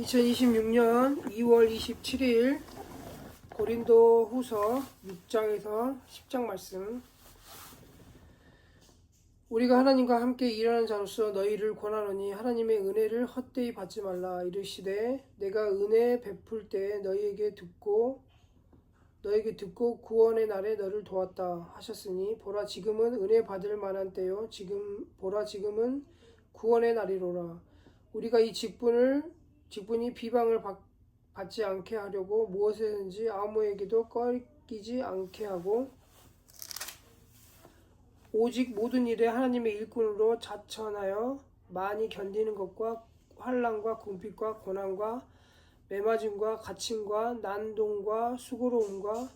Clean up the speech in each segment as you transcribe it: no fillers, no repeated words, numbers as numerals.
2026년 2월 27일 고린도 후서 6장에서 10장 말씀. 우리가 하나님과 함께 일하는 자로서 너희를 권하노니 하나님의 은혜를 헛되이 받지 말라. 이르시되 내가 은혜 베풀 때 너희에게 듣고 구원의 날에 너를 도왔다 하셨으니 보라 지금은 은혜 받을 만한 때요 지금은 구원의 날이로라. 우리가 이 직분이 비방을 받지 않게 하려고 무엇이든지 아무에게도 꺼리지 않게 하고 오직 모든 일에 하나님의 일꾼으로 자천하여 많이 견디는 것과 환난과 궁핍과 고난과 매맞음과 갇힘과 난동과 수고로움과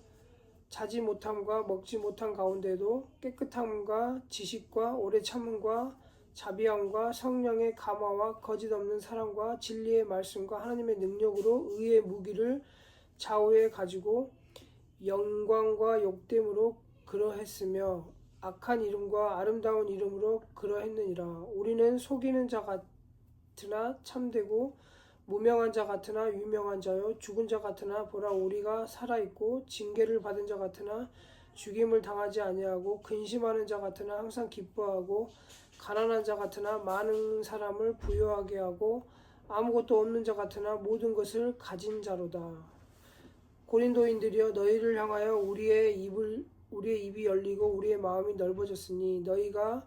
자지 못함과 먹지 못한 가운데도 깨끗함과 지식과 오래 참음과 자비함과 성령의 감화와 거짓 없는 사랑과 진리의 말씀과 하나님의 능력으로 의의 무기를 좌우에 가지고 영광과 욕됨으로 그러했으며 악한 이름과 아름다운 이름으로 그러했느니라. 우리는 속이는 자 같으나 참되고 무명한 자 같으나 유명한 자요 죽은 자 같으나 보라 우리가 살아있고 징계를 받은 자 같으나 죽임을 당하지 아니하고 근심하는 자 같으나 항상 기뻐하고 가난한 자 같으나 많은 사람을 부유하게 하고 아무것도 없는 자 같으나 모든 것을 가진 자로다. 고린도인들이여 너희를 향하여 우리의 입이 열리고 우리의 마음이 넓어졌으니 너희가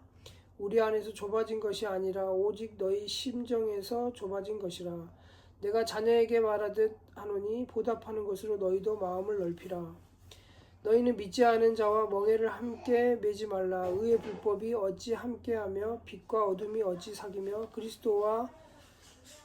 우리 안에서 좁아진 것이 아니라 오직 너희 심정에서 좁아진 것이라. 내가 자녀에게 말하듯 하노니 보답하는 것으로 너희도 마음을 넓히라. 너희는 믿지 않은 자와 멍에를 함께 매지 말라. 의의 불법이 어찌 함께하며 빛과 어둠이 어찌 사귀며 그리스도와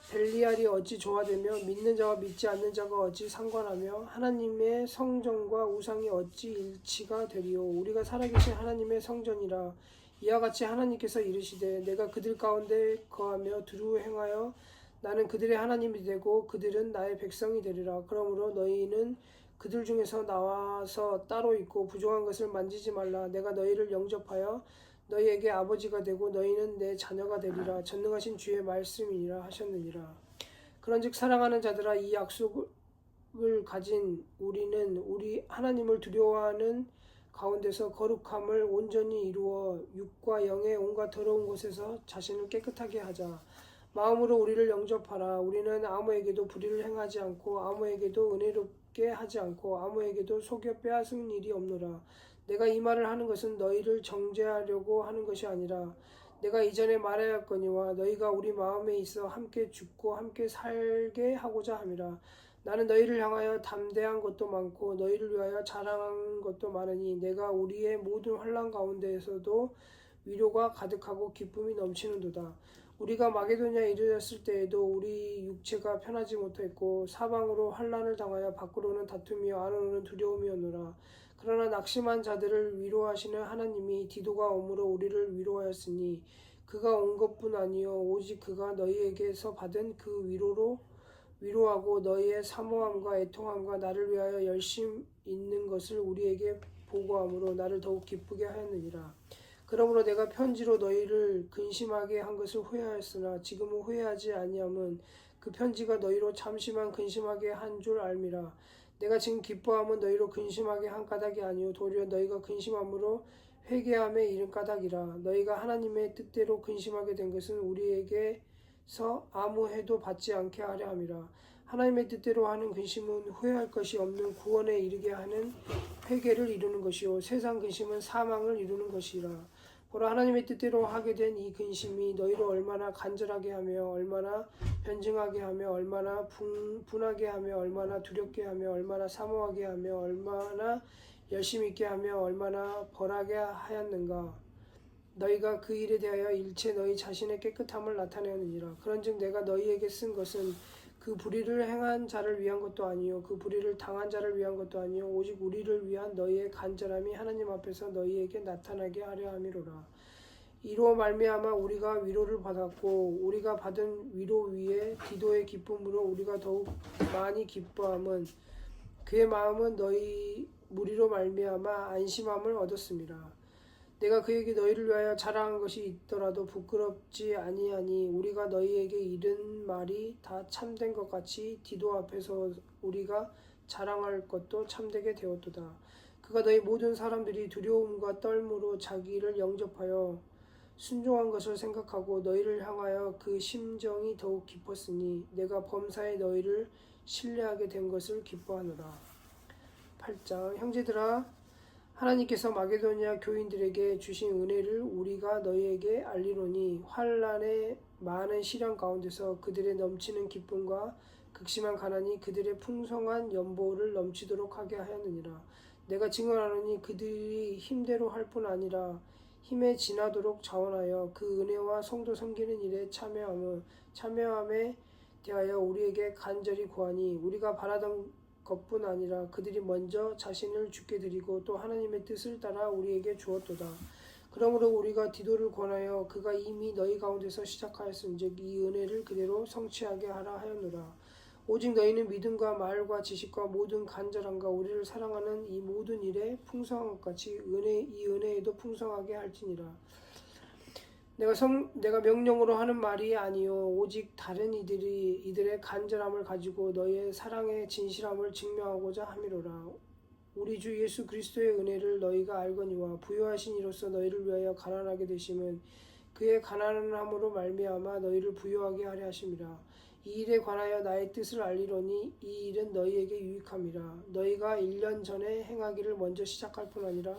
벨리알이 어찌 조화되며 믿는 자와 믿지 않는 자가 어찌 상관하며 하나님의 성전과 우상이 어찌 일치가 되리요. 우리가 살아계신 하나님의 성전이라. 이와 같이 하나님께서 이르시되 내가 그들 가운데 거하며 두루 행하여 나는 그들의 하나님이 되고 그들은 나의 백성이 되리라. 그러므로 너희는 그들 중에서 나와서 따로 있고 부족한 것을 만지지 말라. 내가 너희를 영접하여 너희에게 아버지가 되고 너희는 내 자녀가 되리라. 전능하신 주의 말씀이니라 하셨느니라. 그런즉 사랑하는 자들아 이 약속을 가진 우리는 우리 하나님을 두려워하는 가운데서 거룩함을 온전히 이루어 육과 영의 온갖 더러운 곳에서 자신을 깨끗하게 하자. 마음으로 우리를 영접하라. 우리는 아무에게도 불의를 행하지 않고 아무에게도 은혜롭게 하지 않고 아무에게도 속여 빼앗은 일이 없노라. 내가 이 말을 하는 것은 너희를 정죄하려고 하는 것이 아니라 내가 이전에 말하였거니와 너희가 우리 마음에 있어 함께 죽고 함께 살게 하고자 함이라. 나는 너희를 향하여 담대한 것도 많고 너희를 위하여 자랑한 것도 많으니 내가 우리의 모든 환난 가운데에서도 위로가 가득하고 기쁨이 넘치는도다. 우리가 마게도냐에 이르렀을 때에도 우리 육체가 편하지 못했고 사방으로 환난을 당하여 밖으로는 다툼이요 안으로는 두려움이었노라. 그러나 낙심한 자들을 위로하시는 하나님이 디도가 오므로 우리를 위로하였으니 그가 온 것뿐 아니요 오직 그가 너희에게서 받은 그 위로하고 너희의 사모함과 애통함과 나를 위하여 열심 있는 것을 우리에게 보고함으로 나를 더욱 기쁘게 하였느니라. 그러므로 내가 편지로 너희를 근심하게 한 것을 후회하였으나 지금은 후회하지 아니함은 그 편지가 너희로 잠시만 근심하게 한 줄 알미라. 내가 지금 기뻐함은 너희로 근심하게 한 까닭이 아니요 도리어 너희가 근심함으로 회개함에 이른 까닭이라. 너희가 하나님의 뜻대로 근심하게 된 것은 우리에게서 아무 해도 받지 않게 하려 함이라. 하나님의 뜻대로 하는 근심은 후회할 것이 없는 구원에 이르게 하는 회개를 이루는 것이요 세상 근심은 사망을 이루는 것이라. 보라 하나님의 뜻대로 하게 된 이 근심이 너희를 얼마나 간절하게 하며 얼마나 변증하게 하며 얼마나 분하게 하며 얼마나 두렵게 하며 얼마나 사모하게 하며 얼마나 열심히 있게 하며 얼마나 벌하게 하였는가. 너희가 그 일에 대하여 일체 너희 자신의 깨끗함을 나타내느니라. 그런즉 내가 너희에게 쓴 것은 그 불의를 행한 자를 위한 것도 아니요 그 불의를 당한 자를 위한 것도 아니요 오직 우리를 위한 너희의 간절함이 하나님 앞에서 너희에게 나타나게 하려 함이로라. 이로 말미암아 우리가 위로를 받았고 우리가 받은 위로 위에 디도의 기쁨으로 우리가 더욱 많이 기뻐함은 그의 마음은 너희 무리로 말미암아 안심함을 얻었습니다. 내가 그에게 너희를 위하여 자랑한 것이 있더라도 부끄럽지 아니하니 우리가 너희에게 이른 말이 다 참된 것 같이 디도 앞에서 우리가 자랑할 것도 참되게 되었도다. 그가 너희 모든 사람들이 두려움과 떨므로 자기를 영접하여 순종한 것을 생각하고 너희를 향하여 그 심정이 더욱 깊었으니 내가 범사에 너희를 신뢰하게 된 것을 기뻐하노라. 8장 형제들아, 하나님께서 마게도니아 교인들에게 주신 은혜를 우리가 너희에게 알리노니 환난의 많은 시련 가운데서 그들의 넘치는 기쁨과 극심한 가난이 그들의 풍성한 연보를 넘치도록 하게 하였느니라. 내가 증언하노니 그들이 힘대로 할 뿐 아니라 힘에 지나도록 자원하여 그 은혜와 성도 섬기는 일에 참여함에 대하여 우리에게 간절히 구하니 우리가 바라던 것뿐 아니라 그들이 먼저 자신을 주께 드리고 또 하나님의 뜻을 따라 우리에게 주었도다. 그러므로 우리가 디도를 권하여 그가 이미 너희 가운데서 시작하였은즉 이 은혜를 그대로 성취하게 하라 하였노라. 오직 너희는 믿음과 말과 지식과 모든 간절함과 우리를 사랑하는 이 모든 일에 풍성한 것 같이 이 은혜에도 풍성하게 할지니라. 내가 명령으로 하는 말이 아니요 오직 다른 이들의 간절함을 가지고 너희의 사랑의 진실함을 증명하고자 함이로라. 우리 주 예수 그리스도의 은혜를 너희가 알거니와 부요하신 이로써 너희를 위하여 가난하게 되심은 그의 가난함으로 말미암아 너희를 부요하게 하려 하심이라. 이 일에 관하여 나의 뜻을 알리노니 이 일은 너희에게 유익함이라. 너희가 1년 전에 행하기를 먼저 시작할 뿐 아니라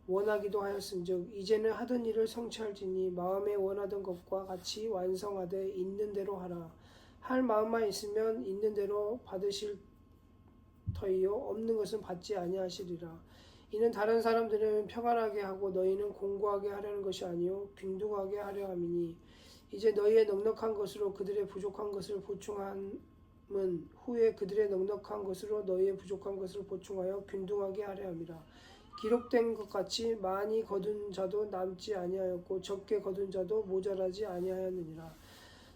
원하기도 하였은즉 이제는 하던 일을 성취할지니 마음에 원하던 것과 같이 완성하되 있는 대로 하라. 할 마음만 있으면 있는 대로 받으실 터이요 없는 것은 받지 아니하시리라. 이는 다른 사람들은 평안하게 하고 너희는 공고하게 하려는 것이 아니요 빈둥하게 하려 함이니 이제 너희의 넉넉한 것으로 그들의 부족한 것을 보충함은 후에 그들의 넉넉한 것으로 너희의 부족한 것을 보충하여 빈둥하게 하려 함이라. 기록된 것 같이 많이 거둔 자도 남지 아니하였고 적게 거둔 자도 모자라지 아니하였느니라.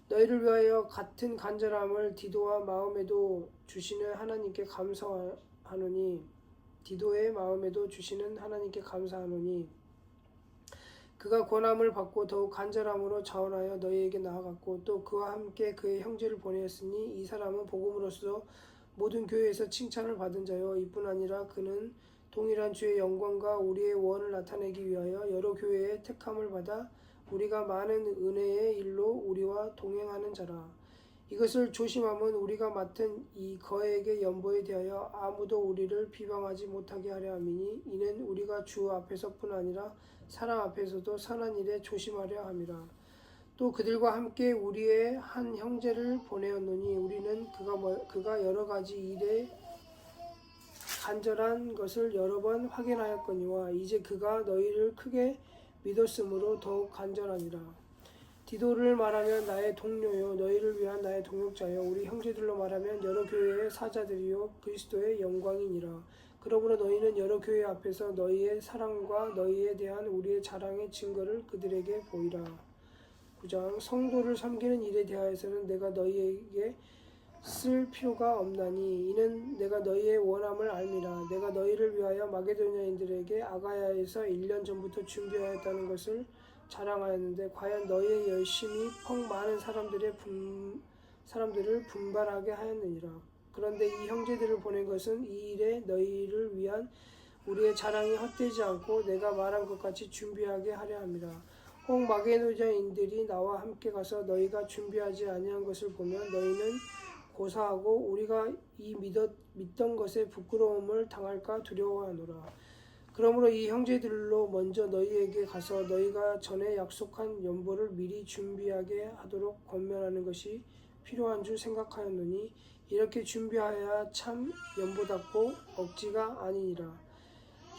너희를 위하여 같은 간절함을 디도와 마음에도 주시는 하나님께 감사하노니 디도의 마음에도 주시는 하나님께 감사하노니 그가 권함을 받고 더욱 간절함으로 자원하여 너희에게 나아갔고 또 그와 함께 그의 형제를 보내었으니 이 사람은 복음으로써 모든 교회에서 칭찬을 받은 자요 이뿐 아니라 그는 동일한 주의 영광과 우리의 원을 나타내기 위하여 여러 교회의 택함을 받아 우리가 많은 은혜의 일로 우리와 동행하는 자라. 이것을 조심함은 우리가 맡은 이 거액의 연보에 대하여 아무도 우리를 비방하지 못하게 하려 함이니 이는 우리가 주 앞에서뿐 아니라 사람 앞에서도 선한 일에 조심하려 함이라. 또 그들과 함께 우리의 한 형제를 보내었노니 우리는 그가 여러 가지 일에 간절한 것을 여러 번 확인하였거니와 이제 그가 너희를 크게 믿었으므로 더욱 간절하니라. 디도를 말하면 나의 동료요 너희를 위한 나의 동역자요 우리 형제들로 말하면 여러 교회의 사자들이요 그리스도의 영광이니라. 그러므로 너희는 여러 교회 앞에서 너희의 사랑과 너희에 대한 우리의 자랑의 증거를 그들에게 보이라. 9장 성도를 섬기는 일에 대하여서는 내가 너희에게 쓸 필요가 없나니 이는 내가 너희의 원함을 알미라. 내가 너희를 위하여 마게도냐인들에게 아가야에서 1년 전부터 준비하였다는 것을 자랑하였는데 과연 너희의 열심이 펑 많은 사람들을 분발하게 하였느니라. 그런데 이 형제들을 보낸 것은 이 일에 너희를 위한 우리의 자랑이 헛되지 않고 내가 말한 것 같이 준비하게 하려 함이라. 혹 마게도냐인들이 나와 함께 가서 너희가 준비하지 아니한 것을 보면 너희는 고사하고 우리가 이 믿던 것에 부끄러움을 당할까 두려워하노라. 그러므로 이 형제들로 먼저 너희에게 가서 너희가 전에 약속한 연보를 미리 준비하게 하도록 권면하는 것이 필요한 줄 생각하였노니 이렇게 준비하여야 참 연보답고 억지가 아니니라.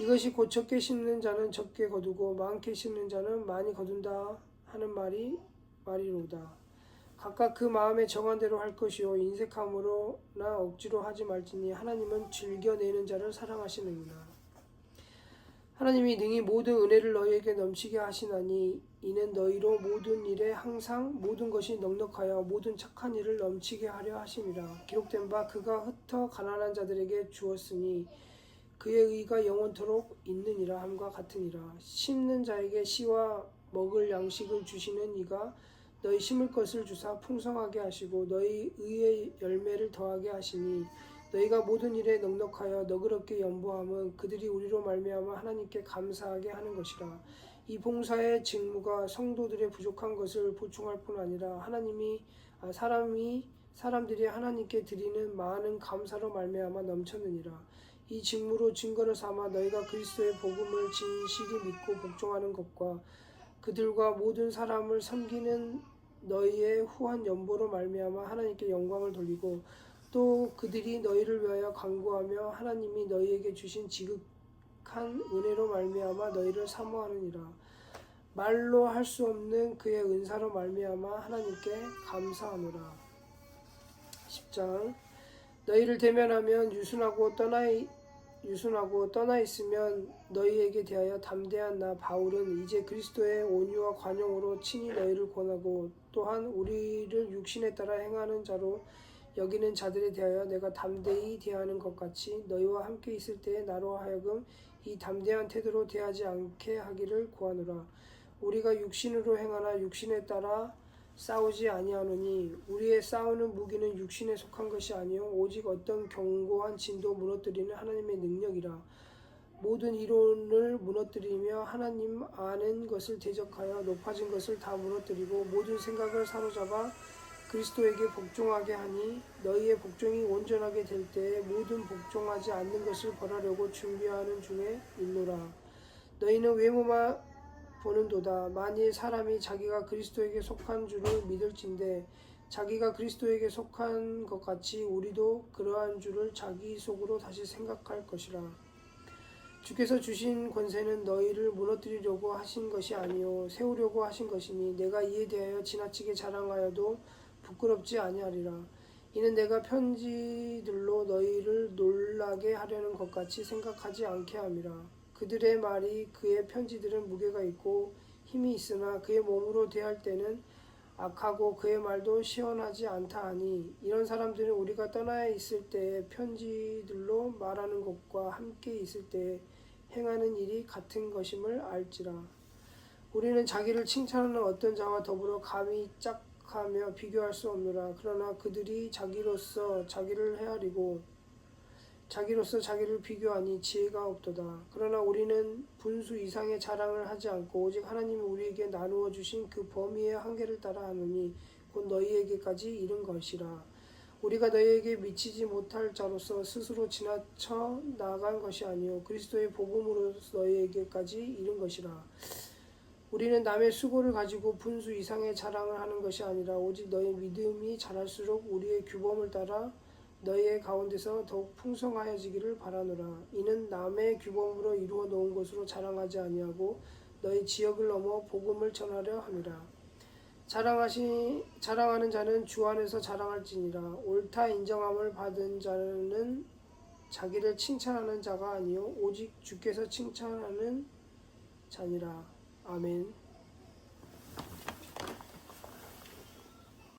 이것이 곧 적게 심는 자는 적게 거두고 많게 심는 자는 많이 거둔다 하는 말이로다. 각각 그 마음에 정한 대로 할 것이요 인색함으로나 억지로 하지 말지니 하나님은 즐겨내는 자를 사랑하시느니라. 하나님이 능히 모든 은혜를 너희에게 넘치게 하시나니 이는 너희로 모든 일에 항상 모든 것이 넉넉하여 모든 착한 일을 넘치게 하려 하심이라. 기록된 바 그가 흩어 가난한 자들에게 주었으니 그의 의가 영원토록 있느니라 함과 같으니라. 심는 자에게 씨와 먹을 양식을 주시는 이가 너희 심을 것을 주사 풍성하게 하시고 너희 의의 열매를 더하게 하시니 너희가 모든 일에 넉넉하여 너그럽게 연보함은 그들이 우리로 말미암아 하나님께 감사하게 하는 것이라. 이 봉사의 직무가 성도들의 부족한 것을 보충할 뿐 아니라 사람들이 하나님께 드리는 많은 감사로 말미암아 넘쳤느니라. 이 직무로 증거를 삼아 너희가 그리스도의 복음을 진실이 믿고 복종하는 것과 그들과 모든 사람을 섬기는 너희의 후한 연보로 말미암아 하나님께 영광을 돌리고 또 그들이 너희를 위하여 간구하며 하나님이 너희에게 주신 지극한 은혜로 말미암아 너희를 사모하느니라. 말로 할 수 없는 그의 은사로 말미암아 하나님께 감사하노라. 10장. 너희를 대면하면 유순하고 떠나 있으면 너희에게 대하여 담대한 나 바울은 이제 그리스도의 온유와 관용으로 친히 너희를 권하고 또한 우리를 육신에 따라 행하는 자로 여기는 자들에 대하여 내가 담대히 대하는 것 같이 너희와 함께 있을 때에 나로 하여금 이 담대한 태도로 대하지 않게 하기를 구하노라. 우리가 육신으로 행하나 육신에 따라 싸우지 아니하노니 우리의 싸우는 무기는 육신에 속한 것이 아니요 오직 어떤 견고한 진도 무너뜨리는 하나님의 능력이라. 모든 이론을 무너뜨리며 하나님 아는 것을 대적하여 높아진 것을 다 무너뜨리고 모든 생각을 사로잡아 그리스도에게 복종하게 하니 너희의 복종이 온전하게 될 때에 모든 복종하지 않는 것을 벌하려고 준비하는 중에 있노라. 너희는 외모만 보는도다. 만일 사람이 자기가 그리스도에게 속한 줄을 믿을진대 자기가 그리스도에게 속한 것 같이 우리도 그러한 줄을 자기 속으로 다시 생각할 것이라. 주께서 주신 권세는 너희를 무너뜨리려고 하신 것이 아니요 세우려고 하신 것이니 내가 이에 대하여 지나치게 자랑하여도 부끄럽지 아니하리라. 이는 내가 편지들로 너희를 놀라게 하려는 것 같이 생각하지 않게 함이라. 그들의 말이 그의 편지들은 무게가 있고 힘이 있으나 그의 몸으로 대할 때는 악하고 그의 말도 시원하지 않다 하니 이런 사람들은 우리가 떠나 있을 때에 편지들로 말하는 것과 함께 있을 때에 행하는 일이 같은 것임을 알지라. 우리는 자기를 칭찬하는 어떤 자와 더불어 감히 짝하며 비교할 수 없노라. 그러나 그들이 자기로서 자기를 헤아리고 자기로서 자기를 비교하니 지혜가 없도다. 그러나 우리는 분수 이상의 자랑을 하지 않고 오직 하나님이 우리에게 나누어 주신 그 범위의 한계를 따라 하노니 곧 너희에게까지 이른 것이라. 우리가 너희에게 미치지 못할 자로서 스스로 지나쳐 나간 것이 아니요 그리스도의 복음으로 너희에게까지 이른 것이라. 우리는 남의 수고를 가지고 분수 이상의 자랑을 하는 것이 아니라 오직 너희 믿음이 자랄수록 우리의 규범을 따라 너희의 가운데서 더욱 풍성하여지기를 바라노라. 이는 남의 규범으로 이루어 놓은 것으로 자랑하지 아니하고 너희 지역을 넘어 복음을 전하려 함이라. 자랑하는 자는 주 안에서 자랑할지니라. 옳다 인정함을 받은 자는 자기를 칭찬하는 자가 아니요 오직 주께서 칭찬하는 자니라. 아멘.